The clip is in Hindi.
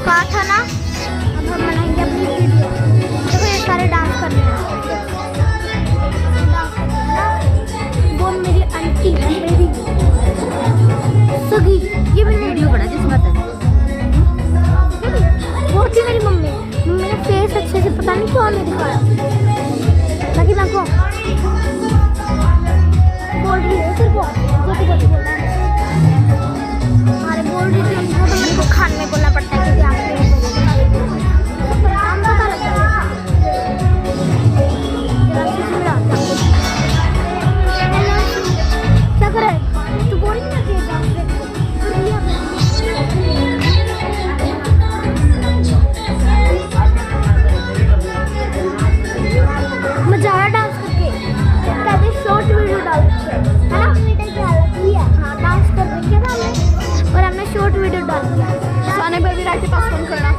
कहा था ना, अब हम बनाएंगे अपनी वीडियो। देखो ये सारे डांस कर रहे हैं, वो मेरी आंटी है, मेरी सगी। ये भी वीडियो बना जिसमें वो थी मेरी मम्मी। मम्मी ने फेस अच्छे से पता नहीं क्यों नहीं दिखाया, बाकी मैं को बोल रही है सिर्फ गोटी बोल रहा है। हमारे बोल रही थी उनको, तो मेरे को खान में बोलना पड़ता है क्योंकि नाम पता लग जाएगा। क्या करे तू बोल नहीं सकती मजा आया डांस करके। कहते शॉर्ट वीडियो डालते है ना, हाँ डांस कर रही है ना हमने, और हमने शॉर्ट वीडियो डाल दिया। सोने बेबी रात के पास फोन करना।